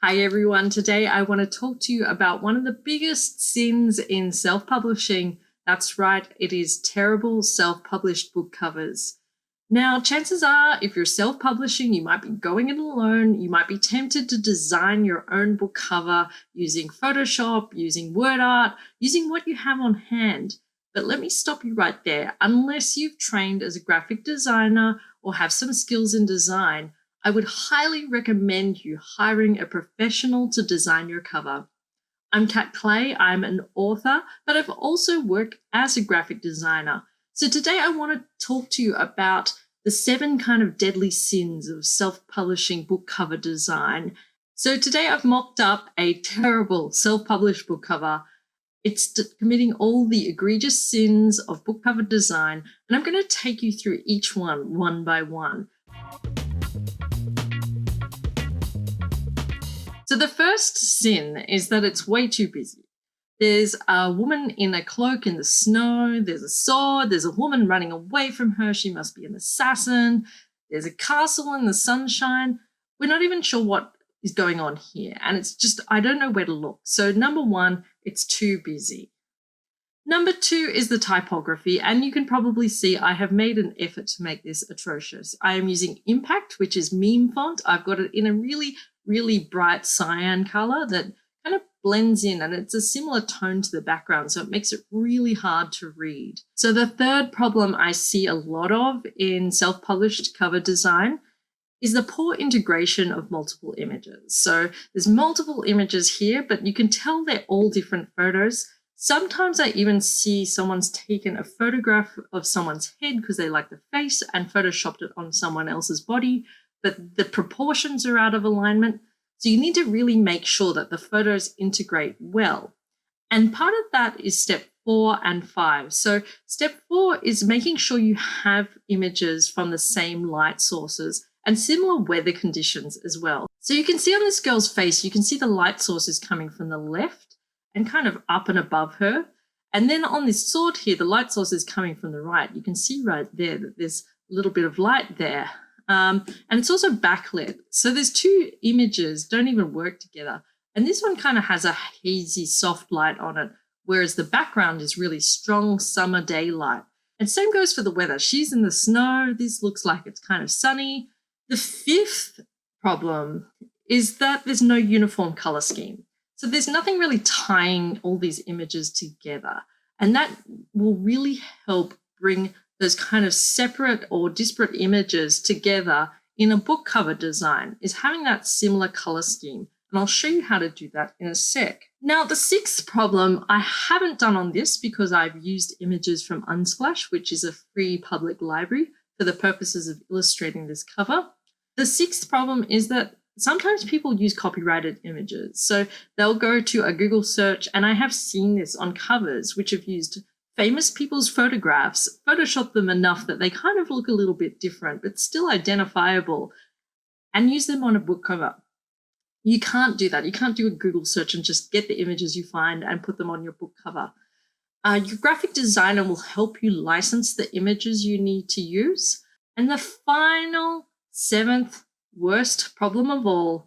Hi everyone, today I want to talk to you about one of the biggest sins in self-publishing. That's right, it is terrible self-published book covers. Now, chances are if you're self-publishing, you might be going it alone, you might be tempted to design your own book cover using Photoshop, using word art, using what you have on hand. But let me stop you right there. Unless you've trained as a graphic designer or have some skills in design, I would highly recommend you hiring a professional to design your cover. I'm Kat Clay, I'm an author, but I've also worked as a graphic designer. So today I want to talk to you about the 7 kind of deadly sins of self-publishing book cover design. So today I've mocked up a terrible self-published book cover. It's committing all the egregious sins of book cover design, and I'm going to take you through each one by one. So the first sin is that it's way too busy. There's a woman in a cloak in the snow, there's a sword, there's a woman running away from her, she must be an assassin, there's a castle in the sunshine. We're not even sure what is going on here, and it's just, I don't know where to look. So number 1, it's too busy. Number 2 is the typography, and you can probably see I have made an effort to make this atrocious. I am using Impact, which is meme font. I've got it in a really bright cyan color that kind of blends in, and it's a similar tone to the background, so it makes it really hard to read. So the third problem I see a lot of in self-published cover design is the poor integration of multiple images. So there's multiple images here, but you can tell they're all different photos. Sometimes I even see someone's taken a photograph of someone's head because they like the face and photoshopped it on someone else's body, but the proportions are out of alignment. So you need to really make sure that the photos integrate well. And part of that is step 4 and 5. So step 4 is making sure you have images from the same light sources and similar weather conditions as well. So you can see on this girl's face, you can see the light source is coming from the left and kind of up and above her. And then on this sword here, the light source is coming from the right. You can see right there that there's a little bit of light there. And it's also backlit. So there's 2 images, don't even work together. And this one kind of has a hazy, soft light on it, whereas the background is really strong summer daylight. And same goes for the weather. She's in the snow. This looks like it's kind of sunny. The 5th problem is that there's no uniform color scheme. So there's nothing really tying all these images together. And that will really help bring those kind of separate or disparate images together in a book cover design, is having that similar color scheme. And I'll show you how to do that in a sec. Now, the 6th problem I haven't done on this because I've used images from Unsplash, which is a free public library for the purposes of illustrating this cover. The 6th problem is that sometimes people use copyrighted images. So they'll go to a Google search, and I have seen this on covers which have used famous people's photographs, Photoshop them enough that they kind of look a little bit different, but still identifiable, and use them on a book cover. You can't do that. You can't do a Google search and just get the images you find and put them on your book cover. Your graphic designer will help you license the images you need to use. And the final 7th worst problem of all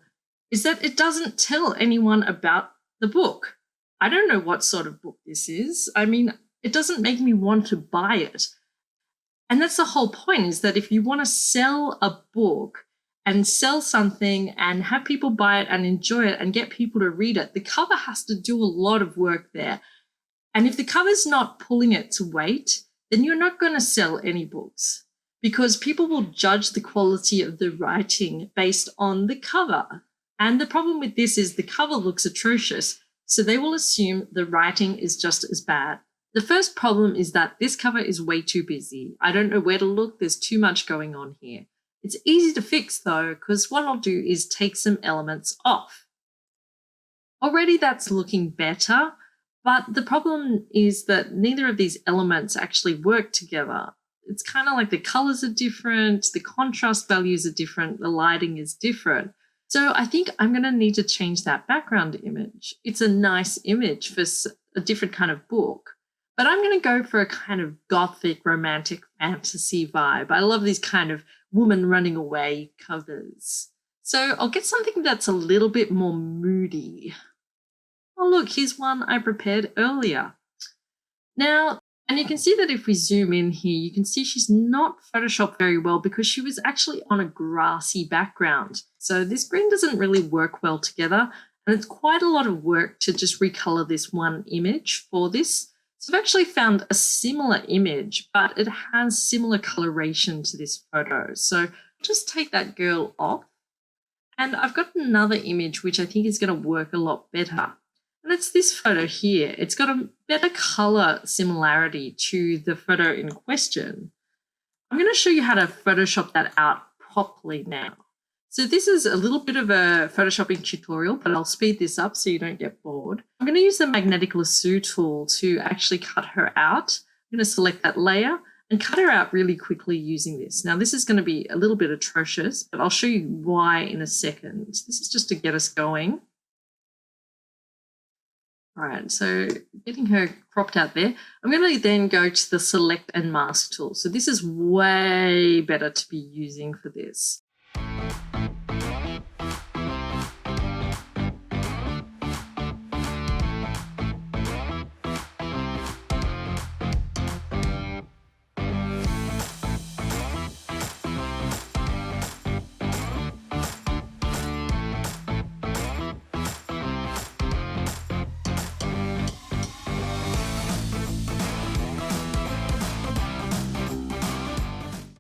is that it doesn't tell anyone about the book. I don't know what sort of book this is. I mean, it doesn't make me want to buy it. And that's the whole point, is that if you want to sell a book and sell something and have people buy it and enjoy it and get people to read it, the cover has to do a lot of work there. And if the cover's not pulling its weight, then you're not going to sell any books, because people will judge the quality of the writing based on the cover. And the problem with this is the cover looks atrocious, so they will assume the writing is just as bad. The first problem is that this cover is way too busy. I don't know where to look. There's too much going on here. It's easy to fix though, because what I'll do is take some elements off. Already that's looking better, but the problem is that neither of these elements actually work together. It's kind of like the colors are different, the contrast values are different, the lighting is different. So I think I'm going to need to change that background image. It's a nice image for a different kind of book. But I'm going to go for a kind of gothic, romantic fantasy vibe. I love these kind of woman running away covers. So I'll get something that's a little bit more moody. Oh, look, here's one I prepared earlier. Now, and you can see that if we zoom in here, you can see she's not photoshopped very well because she was actually on a grassy background. So this green doesn't really work well together. And it's quite a lot of work to just recolor this one image for this. So I've actually found a similar image, but it has similar coloration to this photo. So just take that girl off. And I've got another image which I think is going to work a lot better. And it's this photo here. It's got a better color similarity to the photo in question. I'm going to show you how to Photoshop that out properly now. So this is a little bit of a Photoshopping tutorial, but I'll speed this up so you don't get bored. I'm going to use the magnetic lasso tool to actually cut her out. I'm going to select that layer and cut her out really quickly using this. Now this is going to be a little bit atrocious, but I'll show you why in a second. This is just to get us going. All right, so getting her cropped out there, I'm going to then go to the select and mask tool. So this is way better to be using for this.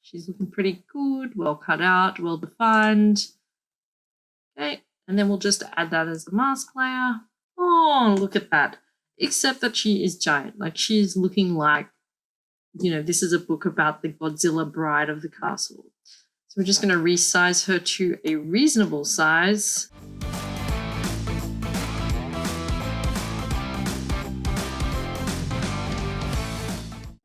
She's looking pretty good, well cut out, well defined. Okay, and then we'll just add that as the mask layer. Oh, look at that. Except that she is giant. Like she's looking like, you know, this is a book about the Godzilla bride of the castle. So we're just going to resize her to a reasonable size.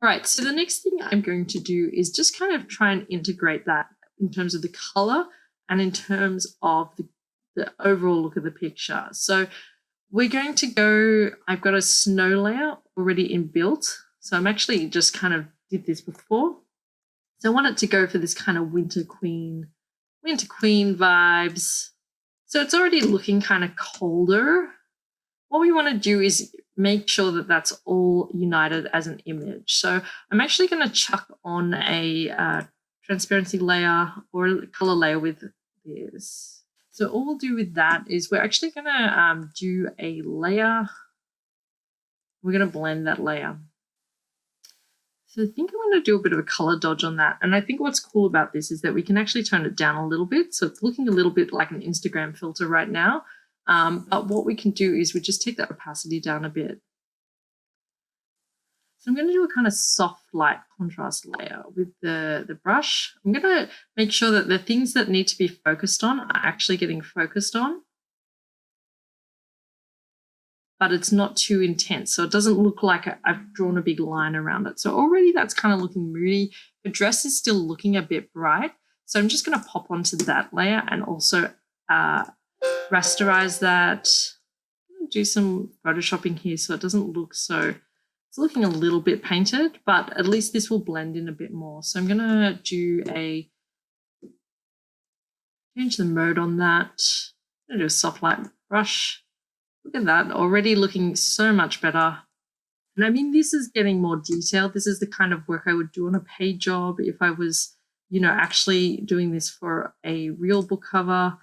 All right, so the next thing I'm going to do is just kind of try and integrate that in terms of the color and in terms of the overall look of the picture. So we're going to go, I've got a snow layer already inbuilt. So I'm actually just kind of did this before. So I want it to go for this kind of Winter Queen vibes. So it's already looking kind of colder. What we want to do is make sure that that's all united as an image. So I'm actually going to chuck on a transparency layer or a color layer with this. So all we'll do with that is we're actually going to do a layer. We're going to blend that layer. So I think I'm going to do a bit of a color dodge on that. And I think what's cool about this is that we can actually turn it down a little bit. So it's looking a little bit like an Instagram filter right now. But what we can do is we just take that opacity down a bit. So I'm going to do a kind of soft light contrast layer with the brush. I'm going to make sure that the things that need to be focused on are actually getting focused on, but it's not too intense. So it doesn't look like I've drawn a big line around it. So already that's kind of looking moody. The dress is still looking a bit bright. So I'm just going to pop onto that layer and also rasterize that. Do some photoshopping here so it doesn't look so, it's looking a little bit painted, but at least this will blend in a bit more. So I'm going to do change the mode on that. I'm going to do a soft light brush. Look at that, already looking so much better. And I mean, this is getting more detailed. This is the kind of work I would do on a paid job if I was, you know, actually doing this for a real book cover.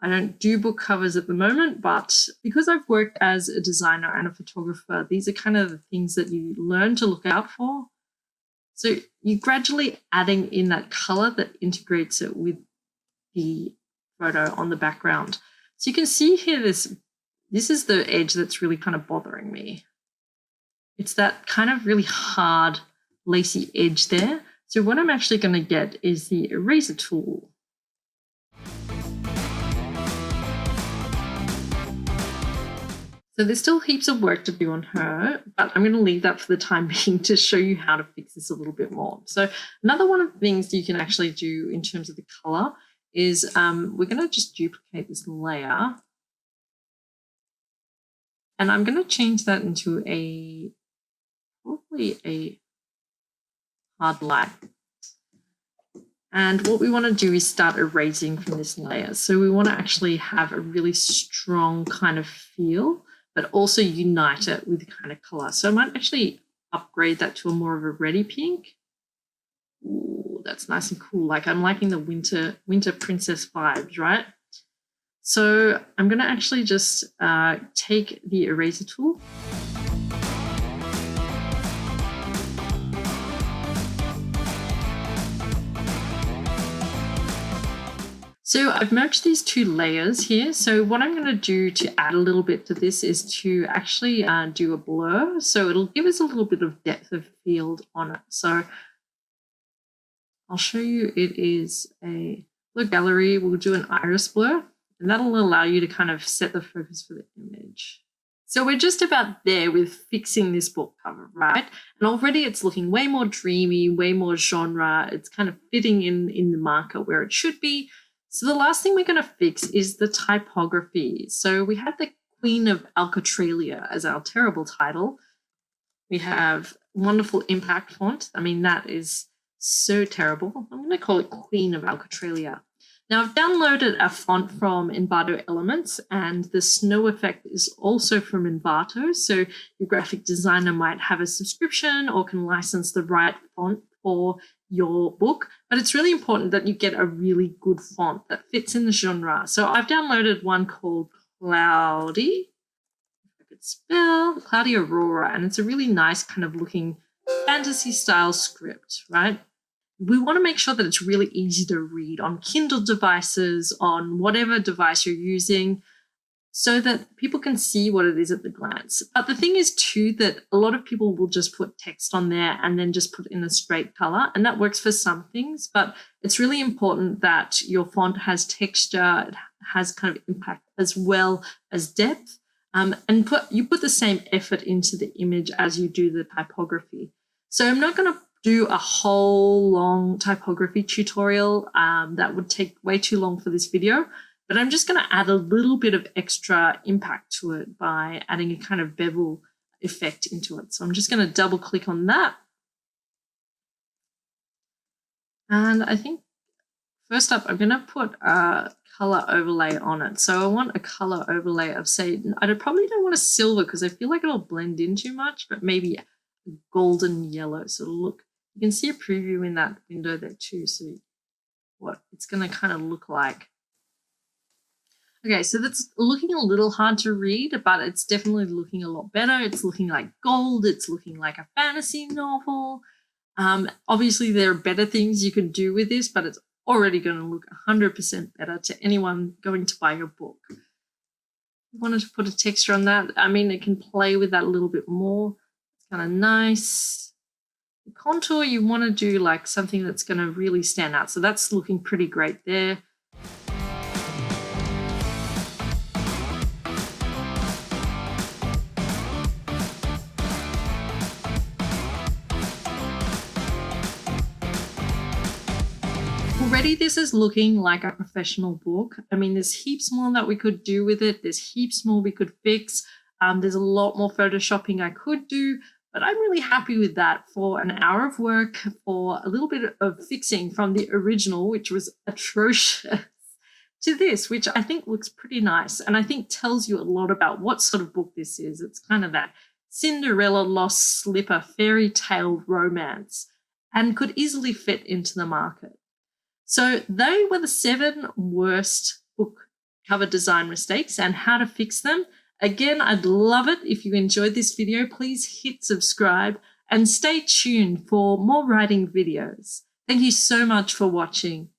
I don't do book covers at the moment, but because I've worked as a designer and a photographer, these are kind of the things that you learn to look out for. So you're gradually adding in that color that integrates it with the photo on the background. So you can see here this is the edge that's really kind of bothering me. It's that kind of really hard, lacy edge there. So what I'm actually going to get is the eraser tool. So there's still heaps of work to do on her, but I'm going to leave that for the time being to show you how to fix this a little bit more. So another one of the things you can actually do in terms of the color is we're going to just duplicate this layer. And I'm going to change that into probably a hard light. And what we want to do is start erasing from this layer. So we want to actually have a really strong kind of feel, but also unite it with kind of color. So I might actually upgrade that to a more of a reddy pink. Ooh, that's nice and cool. Like I'm liking the winter princess vibes, right? So I'm going to actually just take the eraser tool. So I've merged these two layers here. So what I'm going to do to add a little bit to this is to actually do a blur. So it'll give us a little bit of depth of field on it. So I'll show you, it is a blur gallery. We'll do an iris blur, and that'll allow you to kind of set the focus for the image. So we're just about there with fixing this book cover, right? And already it's looking way more dreamy, way more genre. It's kind of fitting in the marker where it should be. So the last thing we're going to fix is the typography. So we had the Queen of Alcatralia as our terrible title. We have wonderful impact font. I mean, that is so terrible. I'm going to call it Queen of Alcatralia. Now I've downloaded a font from Envato Elements, and the snow effect is also from Envato. So your graphic designer might have a subscription or can license the right font for your book, but it's really important that you get a really good font that fits in the genre. So I've downloaded one called Cloudy, if I could spell, Cloudy Aurora, and it's a really nice kind of looking fantasy style script, right? We want to make sure that it's really easy to read on Kindle devices, on whatever device you're using, so that people can see what it is at the glance. But the thing is too that a lot of people will just put text on there and then just put in a straight color, and that works for some things, but it's really important that your font has texture, it has kind of impact as well as depth, and you put the same effort into the image as you do the typography. So I'm not going to do a whole long typography tutorial. That would take way too long for this video. But I'm just going to add a little bit of extra impact to it by adding a kind of bevel effect into it. So I'm just going to double click on that. And I think first up, I'm going to put a color overlay on it. So I want a color overlay of, say, I probably don't want a silver because I feel like it'll blend in too much, but maybe a golden yellow. So look, you can see a preview in that window there too. So what it's going to kind of look like. Okay, so that's looking a little hard to read, but it's definitely looking a lot better. It's looking like gold. It's looking like a fantasy novel. Obviously, there are better things you can do with this, but it's already going to look 100% better to anyone going to buy your book. I wanted to put a texture on that. I mean, it can play with that a little bit more. It's kind of nice. The contour, you want to do like something that's going to really stand out. So that's looking pretty great there. Already this is looking like a professional book. I mean, there's heaps more that we could do with it. There's heaps more we could fix. There's a lot more photoshopping I could do, but I'm really happy with that for an hour of work, for a little bit of fixing from the original, which was atrocious, to this, which I think looks pretty nice. And I think tells you a lot about what sort of book this is. It's kind of that Cinderella lost slipper fairy tale romance and could easily fit into the market. So they were the 7 worst book cover design mistakes and how to fix them. Again, I'd love it if you enjoyed this video. Please hit subscribe and stay tuned for more writing videos. Thank you so much for watching.